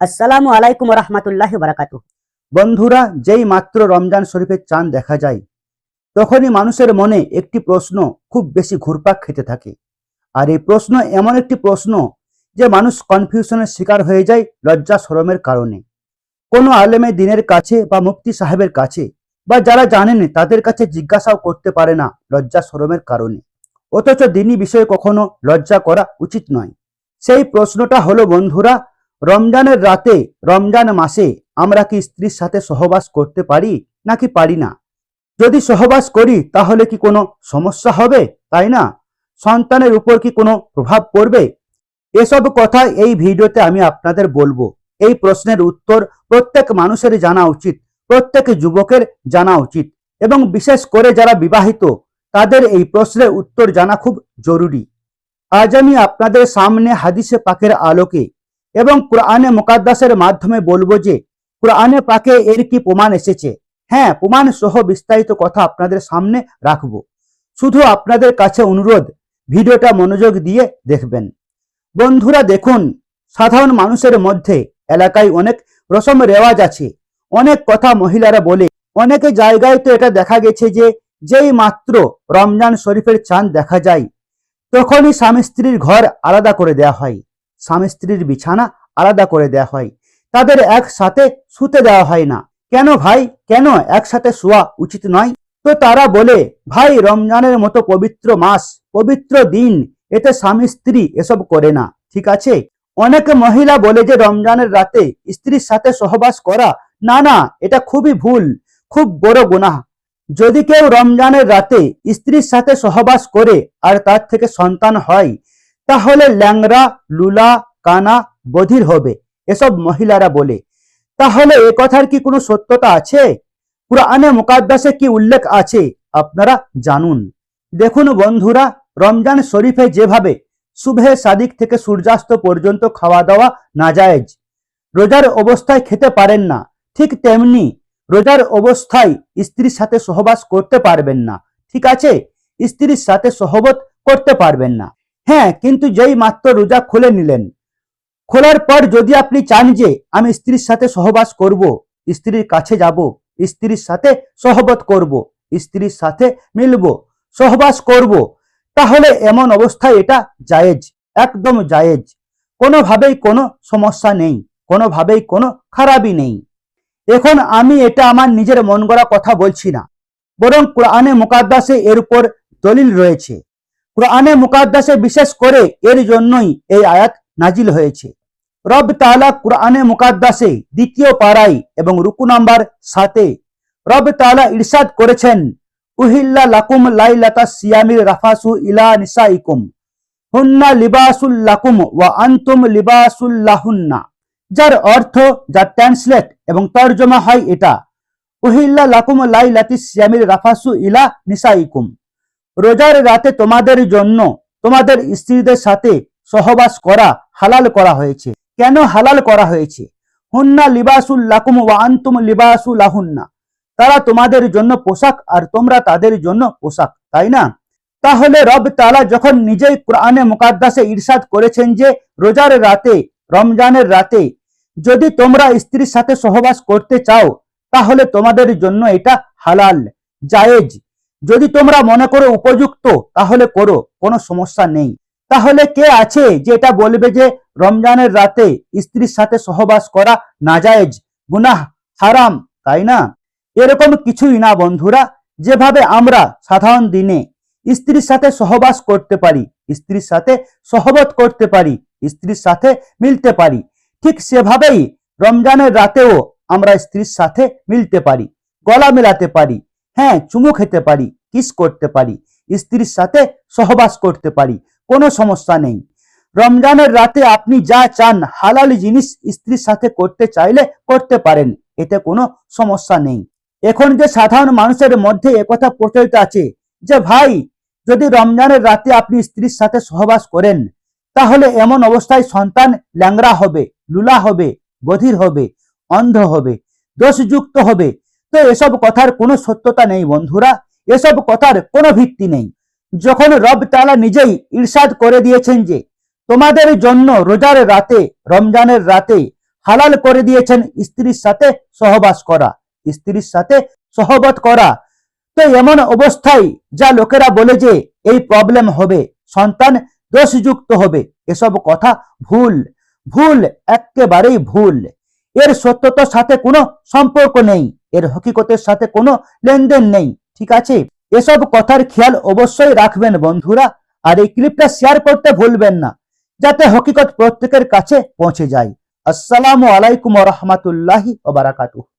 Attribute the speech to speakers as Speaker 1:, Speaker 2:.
Speaker 1: আসসালামু আলাইকুম রহমতুল্লাহি বারাকাতুহ।
Speaker 2: বন্ধুরা, যেই মাত্র রমজান শরীফের চাঁদ দেখা যায় তখনই মানুষের মনে একটি প্রশ্ন খুব বেশি ঘুরপাক খেতে থাকে। আর এই প্রশ্ন এমন একটি প্রশ্ন যে মানুষ কনফিউশনের শিকার হয়ে যায় লজ্জা শরমের কারণে। কোনো আলেমে দিনের কাছে বা মুফতি সাহেবের কাছে বা যারা জানেন তাদের কাছে জিজ্ঞাসাও করতে পারে না লজ্জা শরমের কারণে। অথচ দিনী বিষয়ে কখনো লজ্জা করা উচিত নয়। সেই প্রশ্নটা হলো বন্ধুরা, রমজানের রাতে রমজান মাসে আমরা কি স্ত্রীর সাথে সহবাস করতে পারি নাকি পারি না? যদি সহবাস করি তাহলে কি কোনো সমস্যা হবে, তাই না? সন্তানের উপর কি কোনো প্রভাব পড়বে? এসব কথা এই ভিডিওতে আমি আপনাদের বলবো। এই প্রশ্নের উত্তর প্রত্যেক মানুষের জানা উচিত, প্রত্যেক যুবকের জানা উচিত, এবং বিশেষ করে যারা বিবাহিত তাদের এই প্রশ্নের উত্তর জানা খুব জরুরি। আজ আমি আপনাদের সামনে হাদিসে পাকের আলোকে এবং কুরআনে মুকাদ্দাসের মাধ্যমে বলবো যে কুরআনে পাকে এর কি প্রমাণ এসেছে। হ্যাঁ, প্রমাণ সহ বিস্তারিত কথা আপনাদের সামনে রাখবো। শুধু আপনাদের কাছে অনুরোধ, ভিডিওটা মনোযোগ দিয়ে দেখবেন। বন্ধুরা দেখুন, সাধারণ মানুষের মধ্যে এলাকায় অনেক রসম রেওয়াজ আছে, অনেক কথা মহিলারা বলে। অনেক জায়গায় তো এটা দেখা গেছে যে যেই মাত্র রমজান শরীফের চাঁদ দেখা যায় তখনই স্বামী স্ত্রীর ঘর আলাদা করে দেওয়া হয়, স্বামী স্ত্রীর বিছানা আলাদা করে দেওয়া হয়, তাদের একসাথে শুতে দেওয়া হয় না। কেন ভাই, কেন একসাথে শোয়া উচিত নয়? তো তারা বলে, ভাই রমজানের মতো পবিত্র মাস, পবিত্র দিন, এতে স্বামী স্ত্রী এসব করে না, ঠিক আছে? অনেক মহিলা বলে যে রমজানের রাতে স্ত্রীর সাথে সহবাস করা, না না, এটা খুবই ভুল, খুব বড় গুনাহ। যদি কেউ রমজানের রাতে স্ত্রীর সাথে সহবাস করে আর তার থেকে সন্তান হয় তাহলে ল্যাংড়া, লুলা, কানা, বধির হবে, এসব মহিলারা বলে। তাহলে এ কথার কি কোনো সত্যতা আছে? কুরআনে মুকাদ্দাসে কি উল্লেখ আছে আপনারা জানুন। দেখুন বন্ধুরা, রমজান শরীফে যেভাবে সুবহে সাদিক থেকে সূর্যাস্ত পর্যন্ত খাওয়া দাওয়া নাজায়েজ, রোজার অবস্থায় খেতে পারেন না, ঠিক তেমনি রোজার অবস্থায় স্ত্রীর সাথে সহবাস করতে পারবেন না, ঠিক আছে? স্ত্রীর সাথে সহবত করতে পারবেন না। হ্যাঁ, কিন্তু যেই মাত্র রোজা খুলে নিলেন, খোলার পর যদি আপনি চান যে আমি স্ত্রীর সাথে সহবাস করব, স্ত্রীর কাছে যাব, স্ত্রীর সাথে সহবত করব, স্ত্রীর সাথে মিলব, সহবাস করব, তাহলে এমন অবস্থায় এটা জায়েজ, একদম জায়েজ। কোনোভাবেই কোনো সমস্যা নেই, কোনোভাবেই কোনো খারাপই নেই। এখন আমি এটা আমার নিজের মন গড়া কথা বলছি না, বরং কুরআনে মুকাদ্দাসে এর উপর দলিল রয়েছে। কুরআনে মুকাদ্দাসে বিশেষ করে এর জন্যই এই আয়াত নাজিল হয়েছে। রব তাআলা কুরআনে মুকাদ্দাসে দ্বিতীয় পারায় এবং রুকু নাম্বার 7-এ রব তাআলা ইরশাদ করেছেন, উহিল্লা লাকুম লাইলাতাস সিয়ামির রাফাসু ইলা নিসাইকুম হুন্না লিবাসুল লাকুম ওয়া আনতুম লিবাসুল লাহুন্না। যার অর্থ, যার ট্রান্সলেট এবং তর্জমা হয় এটা, উহিল্লা লাকুম লাইলাতিস সিয়ামির রাফাসু ইলা নিসাইকুম, রোজার রাতে তোমাদের জন্য তোমাদের স্ত্রীদের সাথে সহবাস করা হালাল করা হয়েছে। কেন হালাল করা হয়েছে? হুন্না লিবাসুল লাকুম ওয়া আনতুম লিবাসুল লাহুন্না, তারা তোমাদের জন্য পোশাক আর তোমরা তাদের জন্য পোশাক, তাই না? তাহলে রব তাআলা যখন নিজেই কুরআনে মুকাদ্দাসে ইরশাদ করেছেন যে রোজার রাতে, রমজানের রাতে যদি তোমরা স্ত্রীর সাথে সহবাস করতে চাও তাহলে তোমাদের জন্য এটা হালাল, জায়েজ। যদি তোমরা মনে করো উপযুক্ত তাহলে করো, কোনো সমস্যা নেই। তাহলে কে আছে যে এটা বলবে যে রমজানের রাতে স্ত্রীর সাথে সহবাস করা নাজায়েজ, গুনাহ, হারাম, তাই না? এরকম কিছুই না বন্ধুরা। যেভাবে আমরা সাধারণ দিনে স্ত্রীর সাথে সহবাস করতে পারি, স্ত্রীর সাথে সহবত করতে পারি, স্ত্রীর সাথে মিলতে পারি, ঠিক সেভাবেই রমজানের রাতেও আমরা স্ত্রীর সাথে মিলতে পারি, গলা মেলাতে পারি, হ্যাঁ, চুমু খেতে পারি, কিস করতে পারি, স্ত্রীর সাথে সহবাস করতে পারি, কোনো সমস্যা নেই। রমজানের রাতে আপনি যা চান হালাল জিনিস স্ত্রীর সাথে করতে চাইলে করতে পারেন, এতে কোনো সমস্যা নেই। এখন যে সাধারণ মানুষের মধ্যে একথা প্রচলিত আছে যে ভাই, যদি রমজানের রাতে আপনি স্ত্রীর সাথে সহবাস করেন তাহলে এমন অবস্থায় সন্তান ল্যাংড়া হবে, লুলা হবে, বধির হবে, অন্ধ হবে, দোষযুক্ত হবে। তো এসব কথার কোনো সত্যতা নেই বন্ধুরা, এসব কথার কোনো ভিত্তি নেই। যখন রব তাআলা নিজেই ইরশাদ করে দিয়েছেন যে তোমাদের জন্য রোজার রাতে, রমজানের রাতে হালাল করে দিয়েছেন স্ত্রীর সাথে সহবাস করা, স্ত্রীর সাথে সহবত করা। তো এমন অবস্থায় যা লোকেরা বলে যে এই প্রবলেম হবে, সন্তান দোষযুক্ত হবে, এসব কথা ভুল, ভুল, একেবারেই ভুল। এর সত্যতার সাথে কোনো সম্পর্ক নেই, এর হকিকতের সাথে কোনো লেনদেন নেই, ঠিক আছে? এসব কথার খেয়াল অবশ্যই রাখবেন বন্ধুরা, আর এই ক্লিপটা শেয়ার করতে ভুলবেন না, যাতে হকিকত প্রত্যেকের কাছে পৌঁছে যায়। আসসালামু আলাইকুম ওয়া রাহমাতুল্লাহি ওয়া বারাকাতুহু।